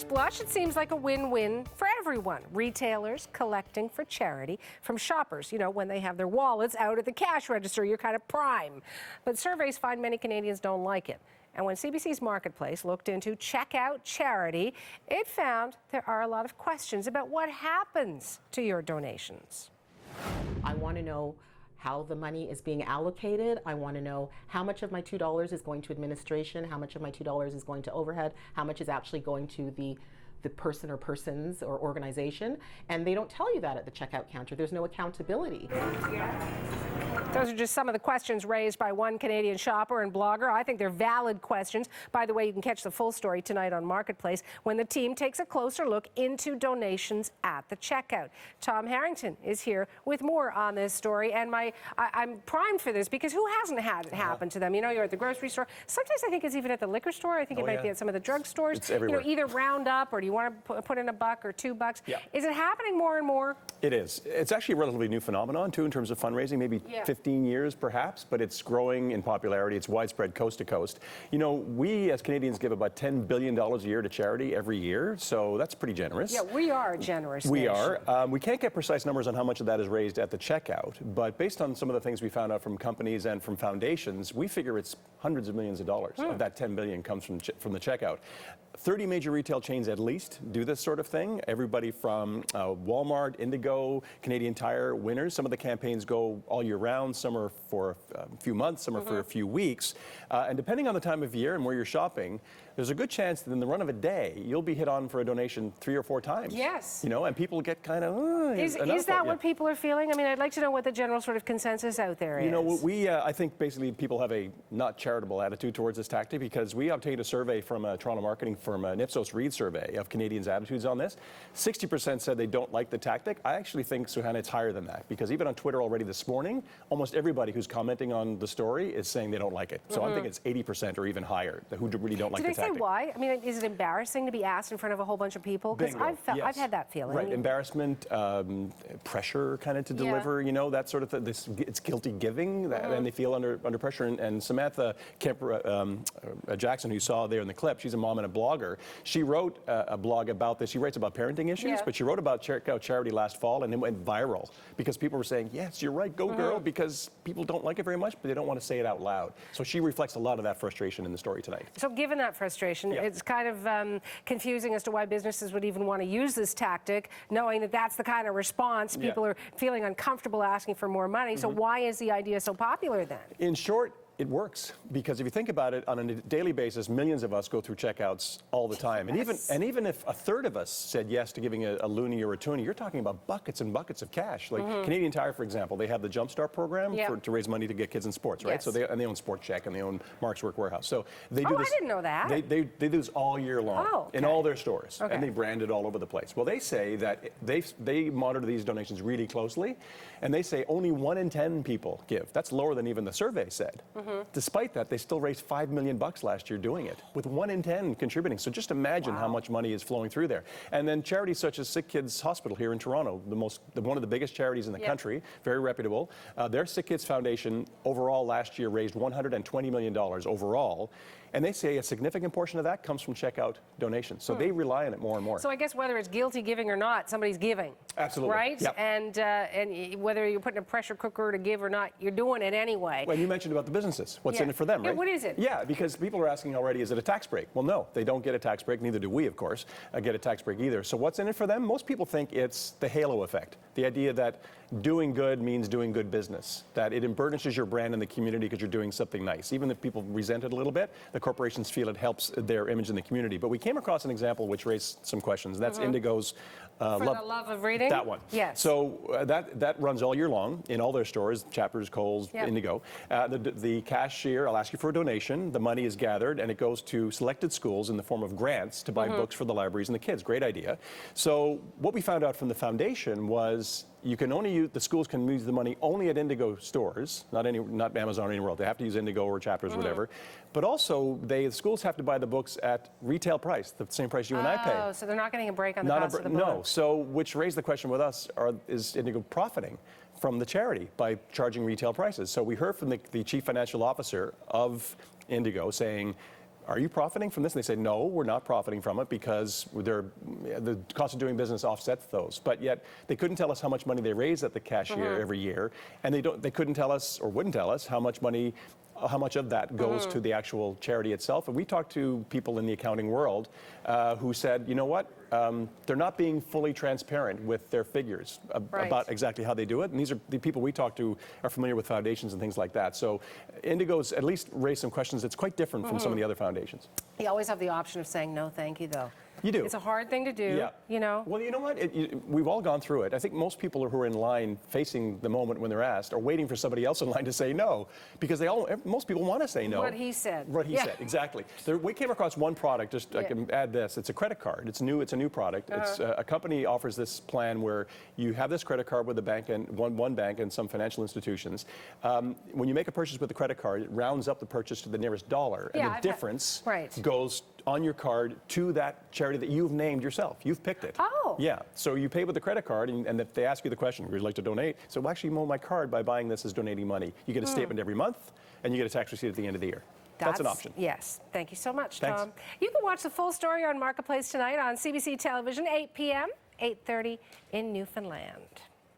first blush, it seems like a win-win for everyone. Retailers collecting for charity from shoppers. You know, when they have their wallets out at the cash register, you're kind of prime. But surveys find many Canadians don't like it. And when CBC's Marketplace looked into Checkout Charity, it found there are a lot of questions about what happens to your donations. I want to know how the money is being allocated. I want to know how much of my $2 is going to administration, how much of my $2 is going to overhead, how much is actually going to the person or persons or organization. And they don't tell you that at the checkout counter. There's no accountability. Those are just some of the questions raised by one Canadian shopper and blogger. I think they're valid questions. By the way, you can catch the full story tonight on Marketplace when the team takes a closer look into donations at the checkout. Tom Harrington is here with more on this story. And I'm primed for this because who hasn't had it happen to them? You know, you're at the grocery store. Sometimes I think it's even at the liquor store. I think it might be at some of the drug stores. It's everywhere. You know, either round up or do you want to put in $1 or $2? Yeah. Is it happening more and more? It is. It's actually a relatively new phenomenon, too, in terms of fundraising, maybe 15 years perhaps, but it's growing in popularity. It's widespread coast to coast. You know, we as Canadians give about $10 billion a year to charity every year, so that's pretty generous. Yeah, we are a generous We nation. are. We can't get precise numbers on how much of that is raised at the checkout, but based on some of the things we found out from companies and from foundations, we figure it's hundreds of millions of dollars of that $10 billion comes from the checkout. 30 major retail chains at least do this sort of thing. Everybody from Walmart, Indigo, Canadian Tire, Winners. Some of the campaigns go all year round. Some are for a few months, some are for a few weeks. And depending on the time of year and where you're shopping, there's a good chance that in the run of a day, you'll be hit on for a donation 3 or 4 times. Yes. You know, and people get kind of, Is that what people are feeling? I mean, I'd like to know what the general sort of consensus out there is. You know, I think basically people have a not charitable attitude towards this tactic because we obtained a survey from a Toronto marketing firm, an Ipsos Reid survey of Canadians' attitudes on this. 60% said they don't like the tactic. I actually think, Suhana, it's higher than that because even on Twitter already this morning, almost everybody who's commenting on the story is saying they don't like it. So I'm thinking it's 80% or even higher who really don't like the tactic. Do they say why? I mean, is it embarrassing to be asked in front of a whole bunch of people? Because I've had that feeling. Right, embarrassment, pressure kind of to deliver, you know, that sort of thing. It's guilty giving, and they feel under pressure. And Samantha Kemper Jackson, who you saw there in the clip, she's a mom and a blogger. She wrote a blog about this. She writes about parenting issues, but she wrote about Checkout Charity last fall, and it went viral because people were saying, yes, you're right, go girl, because people don't like it very much, but they don't want to say it out loud. So she reflects a lot of that frustration in the story tonight. So given that frustration, it's kind of confusing as to why businesses would even want to use this tactic, knowing that that's the kind of response. People are feeling uncomfortable asking for more money. So why is the idea so popular then? In short, it works because if you think about it, on a daily basis, millions of us go through checkouts all the time. And even if a third of us said yes to giving a loonie or a toonie, you're talking about buckets and buckets of cash. Like Canadian Tire, for example, they have the Jumpstart program to raise money to get kids in sports, right? So they own Sport Check and they own Mark's Work Warehouse. So they do this. I didn't know that. They do this all year long in all their stores, and they brand it all over the place. Well, they say that they monitor these donations really closely, and they say only 1 in 10 people give. That's lower than even the survey said. Despite that, they still raised $5 million last year doing it, with 1 in 10 contributing. So just imagine how much money is flowing through there. And then charities such as Sick Kids Hospital here in Toronto, one of the biggest charities in the country, very reputable. Their Sick Kids Foundation overall last year raised $120 million overall. And they say a significant portion of that comes from checkout donations. So they rely on it more and more. So I guess whether it's guilty giving or not, somebody's giving. Absolutely. Right? Yep. And whether you're putting a pressure cooker to give or not, you're doing it anyway. Well, you mentioned about the businesses. What's in it for them, right? What is it? Yeah, because people are asking already, is it a tax break? Well, no, they don't get a tax break. Neither do we, of course, get a tax break either. So what's in it for them? Most people think it's the halo effect. The idea that doing good means doing good business, that it burnishes your brand in the community because you're doing something nice. Even if people resent it a little bit, the corporations feel it helps their image in the community. But we came across an example which raised some questions. That's Indigo's For the Love of Reading? That one. Yes. So that runs all year long in all their stores, Chapters, Kohl's, Indigo. The cashier, I'll ask you for a donation. The money is gathered and it goes to selected schools in the form of grants to buy books for the libraries and the kids. Great idea. So what we found out from the foundation was you can only use, the schools can use the money only at Indigo stores, not Amazon or anywhere else. They have to use Indigo or Chapters, whatever. But also, the schools have to buy the books at retail price, the same price you and I pay. Oh, so they're not getting a break on the cost of the book. No, so which raised the question with us, is Indigo profiting from the charity by charging retail prices? So we heard from the chief financial officer of Indigo saying, are you profiting from this? And they say, no, we're not profiting from it because the cost of doing business offsets those. But yet they couldn't tell us how much money they raise at the cashier every year, and they couldn't tell us or wouldn't tell us how much of that goes to the actual charity itself. And we talked to people in the accounting world who said, you know what, they're not being fully transparent with their figures about exactly how they do it. And these are the people we talk to are familiar with foundations and things like that. So Indigo's at least raised some questions. It's quite different from some of the other foundations. You always have the option of saying no, thank you, though. You do. It's a hard thing to do, you know. Well, you know what? We've all gone through it. I think most people who are in line facing the moment when they're asked are waiting for somebody else in line to say no, because most people want to say no. What he said. What he said, exactly. We came across one product, just I can add this. It's a credit card. It's new. It's a new product. It's a company offers this plan where you have this credit card with a bank and one bank and some financial institutions. When you make a purchase with the credit card, it rounds up the purchase to the nearest dollar, and the difference goes on your card to that charity that you've named yourself. You've picked it. Oh. Yeah. So you pay with the credit card, and if they ask you the question, would you like to donate? So well, actually, you mow my card by buying this as donating money. You get a statement every month, and you get a tax receipt at the end of the year. That's an option. Yes. Thank you so much, Thanks. Tom. You can watch the full story on Marketplace tonight on CBC Television, 8 p.m., 8:30 in Newfoundland.